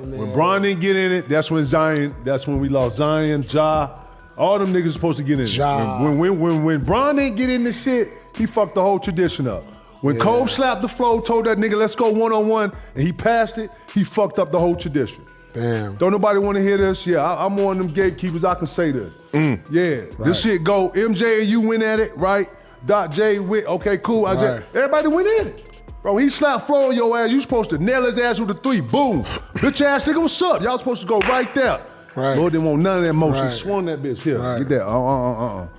When Bron didn't get in it, that's when we lost Zion, Ja. All them niggas supposed to get in it. Ja. When Bron didn't get in this shit, he fucked the whole tradition up. When Kobe slapped the floor, told that nigga, let's go one-on-one, and he passed it, he fucked up the whole tradition. Damn. Don't nobody want to hear this? Yeah, I'm one of them gatekeepers, I can say this. Yeah, this shit go, MJ and you went at it, right? Doc J went, okay, cool. Everybody went in it. Bro, he slapped floor on your ass, you supposed to nail his ass with a 3, boom. Bitch ass nigga, what's up? Y'all supposed to go right there. Right. Lord didn't want none of that motion. Right. He swung that bitch here. Right. Get that.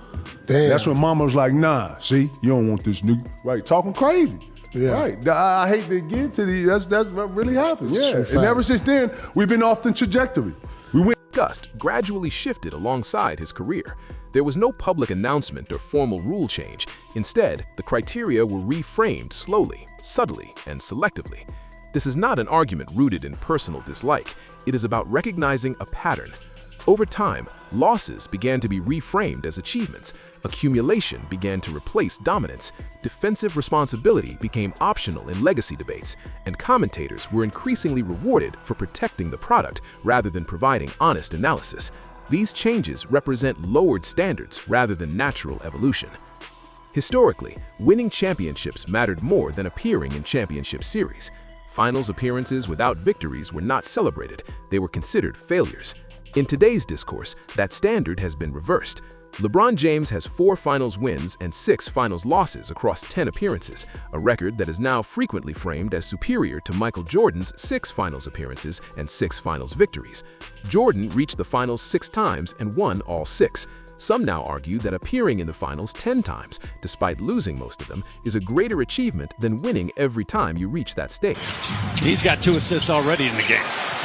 Damn. That's when mama was like, nah, see, you don't want this nigga. Right, talking crazy. Yeah. Right. I hate to get to these. That's what really happened. Yeah. True fact. And ever since then, we've been off the trajectory. We went. Gust gradually shifted alongside his career. There was no public announcement or formal rule change. Instead, the criteria were reframed slowly, subtly, and selectively. This is not an argument rooted in personal dislike. It is about recognizing a pattern. Over time, losses began to be reframed as achievements. Accumulation began to replace dominance. Defensive responsibility became optional in legacy debates, and commentators were increasingly rewarded for protecting the product rather than providing honest analysis. These changes represent lowered standards rather than natural evolution. Historically, winning championships mattered more than appearing in championship series. Finals appearances without victories were not celebrated, they were considered failures. In today's discourse, that standard has been reversed. LeBron James has 4 finals wins and 6 finals losses across 10 appearances, a record that is now frequently framed as superior to Michael Jordan's 6 finals appearances and 6 finals victories. Jordan reached the finals 6 times and won all 6. Some now argue that appearing in the finals 10 times, despite losing most of them, is a greater achievement than winning every time you reach that stage. He's got 2 assists already in the game.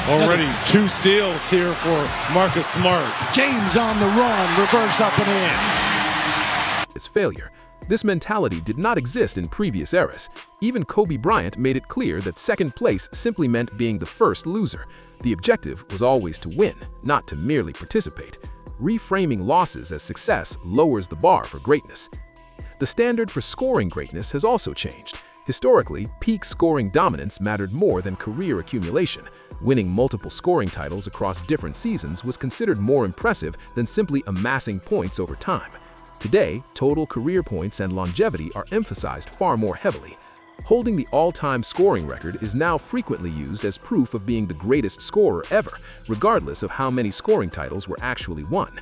Already 2 steals here for Marcus Smart. James on the run, reverse up and in. Its failure. This mentality did not exist in previous eras. Even Kobe Bryant made it clear that second place simply meant being the first loser. The objective was always to win, not to merely participate. Reframing losses as success lowers the bar for greatness. The standard for scoring greatness has also changed. Historically, peak scoring dominance mattered more than career accumulation. Winning multiple scoring titles across different seasons was considered more impressive than simply amassing points over time. Today, total career points and longevity are emphasized far more heavily. Holding the all-time scoring record is now frequently used as proof of being the greatest scorer ever, regardless of how many scoring titles were actually won.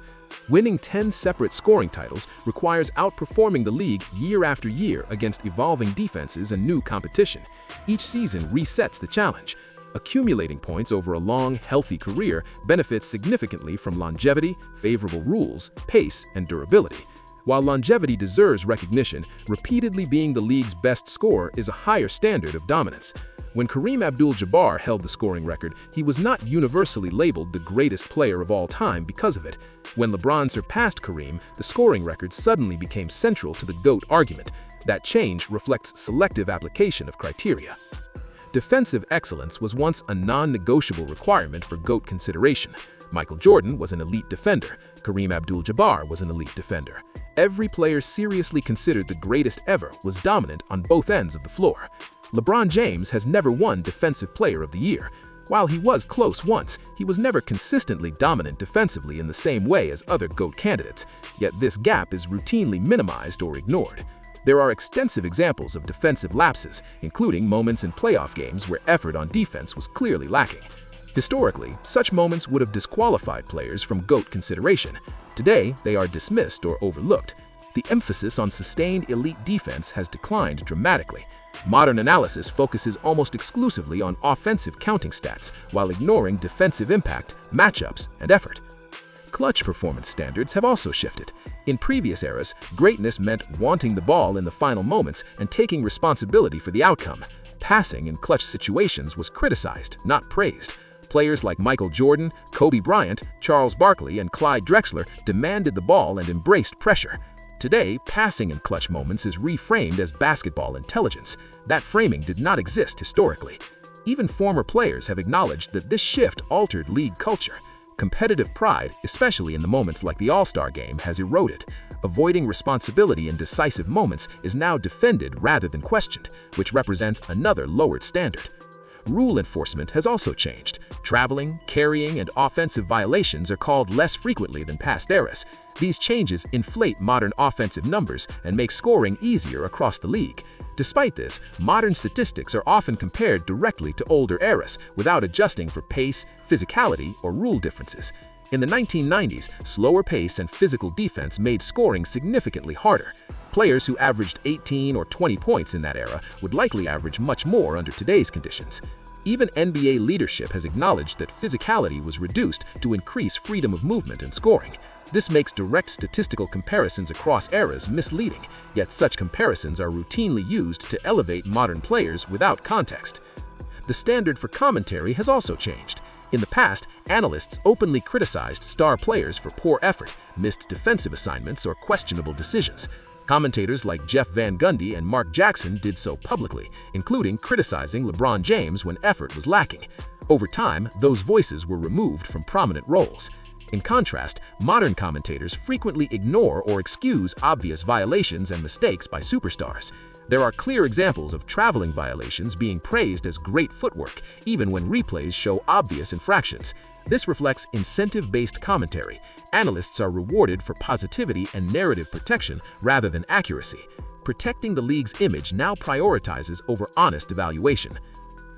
Winning 10 separate scoring titles requires outperforming the league year after year against evolving defenses and new competition. Each season resets the challenge. Accumulating points over a long, healthy career benefits significantly from longevity, favorable rules, pace, and durability. While longevity deserves recognition, repeatedly being the league's best scorer is a higher standard of dominance. When Kareem Abdul-Jabbar held the scoring record, he was not universally labeled the greatest player of all time because of it. When LeBron surpassed Kareem, the scoring record suddenly became central to the GOAT argument. That change reflects selective application of criteria. Defensive excellence was once a non-negotiable requirement for GOAT consideration. Michael Jordan was an elite defender. Kareem Abdul-Jabbar was an elite defender. Every player seriously considered the greatest ever was dominant on both ends of the floor. LeBron James has never won Defensive Player of the Year. While he was close once, he was never consistently dominant defensively in the same way as other GOAT candidates, yet this gap is routinely minimized or ignored. There are extensive examples of defensive lapses, including moments in playoff games where effort on defense was clearly lacking. Historically, such moments would have disqualified players from GOAT consideration. Today, they are dismissed or overlooked. The emphasis on sustained elite defense has declined dramatically. Modern analysis focuses almost exclusively on offensive counting stats while ignoring defensive impact, matchups, and effort. Clutch performance standards have also shifted. In previous eras, greatness meant wanting the ball in the final moments and taking responsibility for the outcome. Passing in clutch situations was criticized, not praised. Players like Michael Jordan, Kobe Bryant, Charles Barkley, and Clyde Drexler demanded the ball and embraced pressure. Today, passing in clutch moments is reframed as basketball intelligence. That framing did not exist historically. Even former players have acknowledged that this shift altered league culture. Competitive pride, especially in the moments like the All-Star game, has eroded. Avoiding responsibility in decisive moments is now defended rather than questioned, which represents another lowered standard. rule enforcement has also changed. Traveling, carrying, and offensive violations are called less frequently than past eras. These changes inflate modern offensive numbers and make scoring easier across the league. Despite this, modern statistics are often compared directly to older eras without adjusting for pace, physicality, or rule differences. In the 1990s, slower pace and physical defense made scoring significantly harder. Players who averaged 18 or 20 points in that era would likely average much more under today's conditions. Even NBA leadership has acknowledged that physicality was reduced to increase freedom of movement and scoring. This makes direct statistical comparisons across eras misleading, yet such comparisons are routinely used to elevate modern players without context. The standard for commentary has also changed. In the past, analysts openly criticized star players for poor effort, missed defensive assignments, or questionable decisions. Commentators like Jeff Van Gundy and Mark Jackson did so publicly, including criticizing LeBron James when effort was lacking. Over time, those voices were removed from prominent roles. In contrast, modern commentators frequently ignore or excuse obvious violations and mistakes by superstars. There are clear examples of traveling violations being praised as great footwork, even when replays show obvious infractions. This reflects incentive-based commentary. Analysts are rewarded for positivity and narrative protection rather than accuracy. Protecting the league's image now prioritizes over honest evaluation.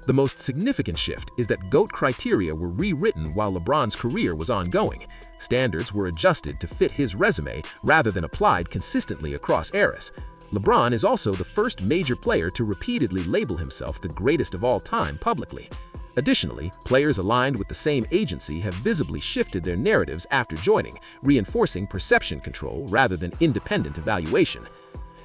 The most significant shift is that GOAT criteria were rewritten while LeBron's career was ongoing. Standards were adjusted to fit his resume rather than applied consistently across eras. LeBron is also the first major player to repeatedly label himself the greatest of all time publicly. Additionally, players aligned with the same agency have visibly shifted their narratives after joining, reinforcing perception control rather than independent evaluation.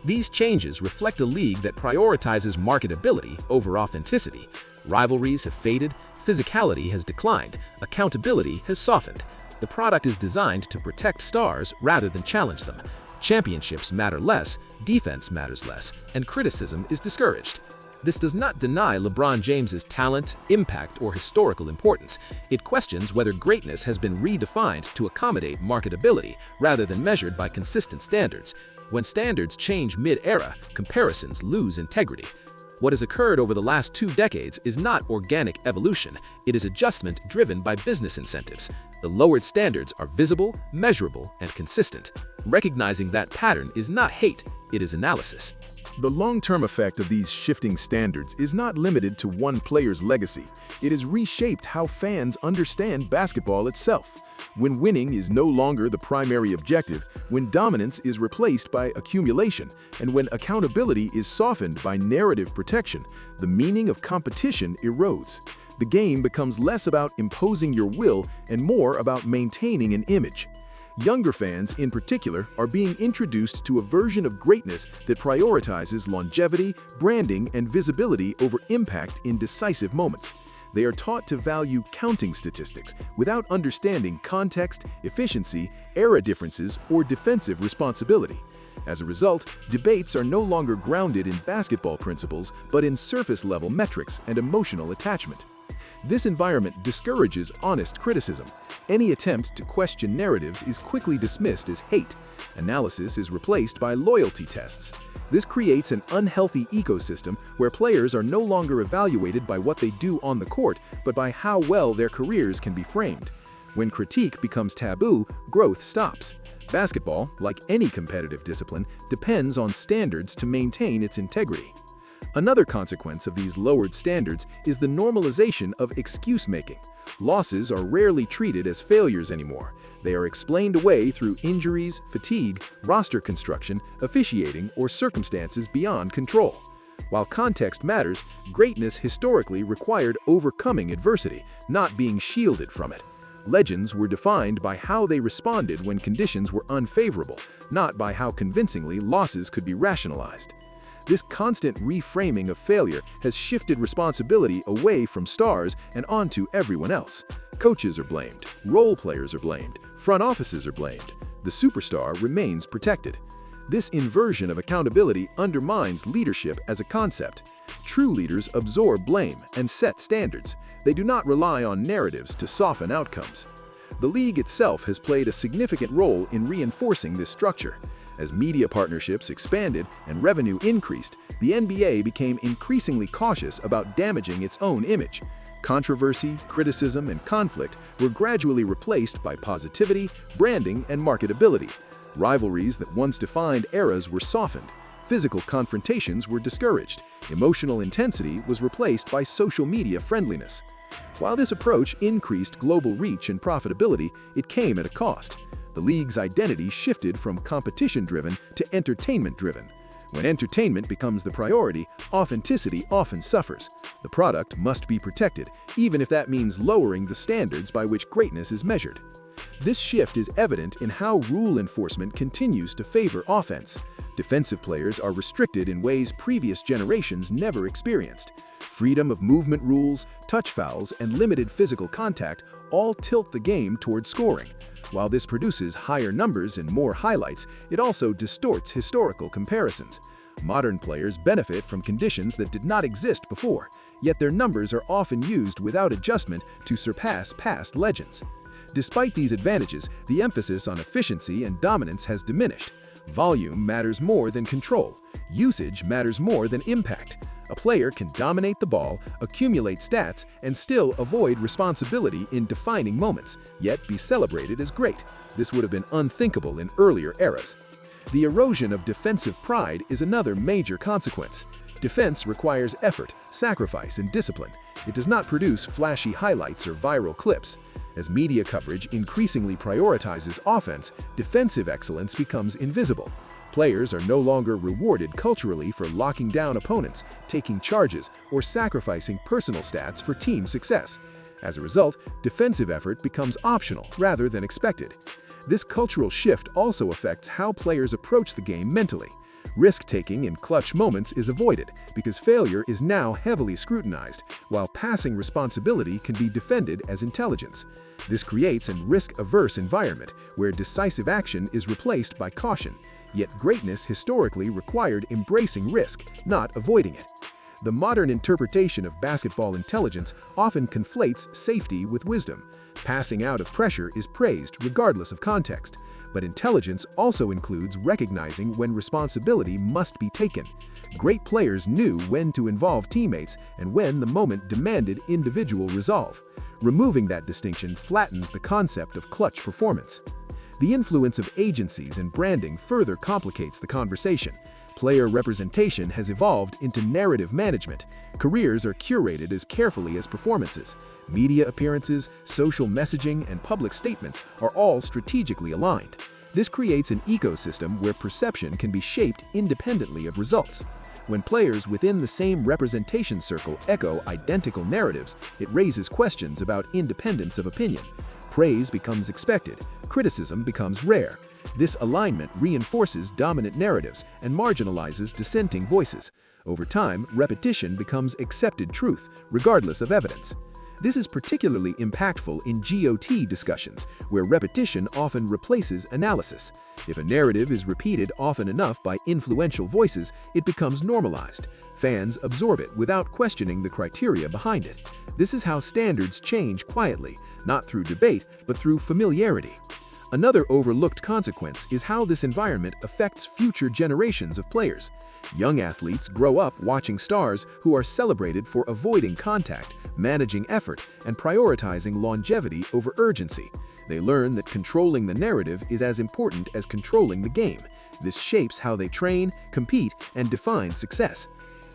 These changes reflect a league that prioritizes marketability over authenticity. Rivalries have faded, physicality has declined, accountability has softened. The product is designed to protect stars rather than challenge them. Championships matter less, defense matters less, and criticism is discouraged. This does not deny LeBron James's talent, impact, or historical importance. It questions whether greatness has been redefined to accommodate marketability rather than measured by consistent standards. When standards change mid-era, comparisons lose integrity. What has occurred over the last 2 decades is not organic evolution, it is adjustment driven by business incentives. The lowered standards are visible, measurable, and consistent. Recognizing that pattern is not hate, it is analysis. The long-term effect of these shifting standards is not limited to one player's legacy. It has reshaped how fans understand basketball itself. When winning is no longer the primary objective, when dominance is replaced by accumulation, and when accountability is softened by narrative protection, the meaning of competition erodes. The game becomes less about imposing your will and more about maintaining an image. Younger fans, in particular, are being introduced to a version of greatness that prioritizes longevity, branding, and visibility over impact in decisive moments. They are taught to value counting statistics without understanding context, efficiency, era differences, or defensive responsibility. As a result, debates are no longer grounded in basketball principles but in surface-level metrics and emotional attachment. This environment discourages honest criticism. Any attempt to question narratives is quickly dismissed as hate. Analysis is replaced by loyalty tests. This creates an unhealthy ecosystem where players are no longer evaluated by what they do on the court, but by how well their careers can be framed. When critique becomes taboo, growth stops. Basketball, like any competitive discipline, depends on standards to maintain its integrity. Another consequence of these lowered standards is the normalization of excuse-making. Losses are rarely treated as failures anymore. They are explained away through injuries, fatigue, roster construction, officiating, or circumstances beyond control. While context matters, greatness historically required overcoming adversity, not being shielded from it. Legends were defined by how they responded when conditions were unfavorable, not by how convincingly losses could be rationalized. This constant reframing of failure has shifted responsibility away from stars and onto everyone else. Coaches are blamed, role players are blamed, front offices are blamed. The superstar remains protected. This inversion of accountability undermines leadership as a concept. True leaders absorb blame and set standards. They do not rely on narratives to soften outcomes. The league itself has played a significant role in reinforcing this structure. As media partnerships expanded and revenue increased, the NBA became increasingly cautious about damaging its own image. Controversy, criticism, and conflict were gradually replaced by positivity, branding, and marketability. Rivalries that once defined eras were softened. Physical confrontations were discouraged. Emotional intensity was replaced by social media friendliness. While this approach increased global reach and profitability, it came at a cost. The league's identity shifted from competition-driven to entertainment-driven. When entertainment becomes the priority, authenticity often suffers. The product must be protected, even if that means lowering the standards by which greatness is measured. This shift is evident in how rule enforcement continues to favor offense. Defensive players are restricted in ways previous generations never experienced. Freedom of movement rules, touch fouls, and limited physical contact all tilt the game toward scoring. While this produces higher numbers and more highlights, it also distorts historical comparisons. Modern players benefit from conditions that did not exist before, yet their numbers are often used without adjustment to surpass past legends. Despite these advantages, the emphasis on efficiency and dominance has diminished. Volume matters more than control. Usage matters more than impact. A player can dominate the ball, accumulate stats, and still avoid responsibility in defining moments, yet be celebrated as great. This would have been unthinkable in earlier eras. The erosion of defensive pride is another major consequence. Defense requires effort, sacrifice, and discipline. It does not produce flashy highlights or viral clips. As media coverage increasingly prioritizes offense, defensive excellence becomes invisible. Players are no longer rewarded culturally for locking down opponents, taking charges, or sacrificing personal stats for team success. As a result, defensive effort becomes optional rather than expected. This cultural shift also affects how players approach the game mentally. Risk-taking in clutch moments is avoided because failure is now heavily scrutinized, while passing responsibility can be defended as intelligence. This creates a risk-averse environment where decisive action is replaced by caution. Yet greatness historically required embracing risk, not avoiding it. The modern interpretation of basketball intelligence often conflates safety with wisdom. Passing out of pressure is praised regardless of context, but intelligence also includes recognizing when responsibility must be taken. Great players knew when to involve teammates and when the moment demanded individual resolve. Removing that distinction flattens the concept of clutch performance. The influence of agencies and branding further complicates the conversation. Player representation has evolved into narrative management. Careers are curated as carefully as performances. Media appearances, social messaging, and public statements are all strategically aligned. This creates an ecosystem where perception can be shaped independently of results. When players within the same representation circle echo identical narratives, it raises questions about independence of opinion. Praise becomes expected, criticism becomes rare. This alignment reinforces dominant narratives and marginalizes dissenting voices. Over time, repetition becomes accepted truth, regardless of evidence. This is particularly impactful in GOT discussions, where repetition often replaces analysis. If a narrative is repeated often enough by influential voices, it becomes normalized. Fans absorb it without questioning the criteria behind it. This is how standards change quietly, not through debate, but through familiarity. Another overlooked consequence is how this environment affects future generations of players. Young athletes grow up watching stars who are celebrated for avoiding contact, managing effort, and prioritizing longevity over urgency. They learn that controlling the narrative is as important as controlling the game. This shapes how they train, compete, and define success.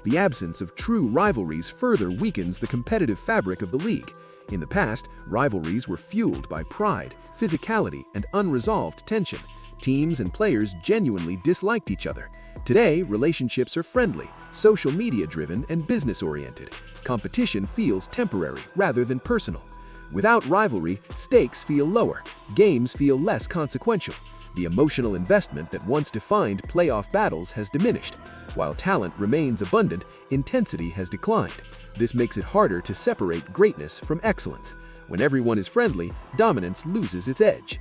The absence of true rivalries further weakens the competitive fabric of the league. In the past, rivalries were fueled by pride, physicality, and unresolved tension. Teams and players genuinely disliked each other. Today, relationships are friendly, social media-driven, and business-oriented. Competition feels temporary rather than personal. Without rivalry, stakes feel lower, games feel less consequential. The emotional investment that once defined playoff battles has diminished. While talent remains abundant, intensity has declined. This makes it harder to separate greatness from excellence. When everyone is friendly, dominance loses its edge.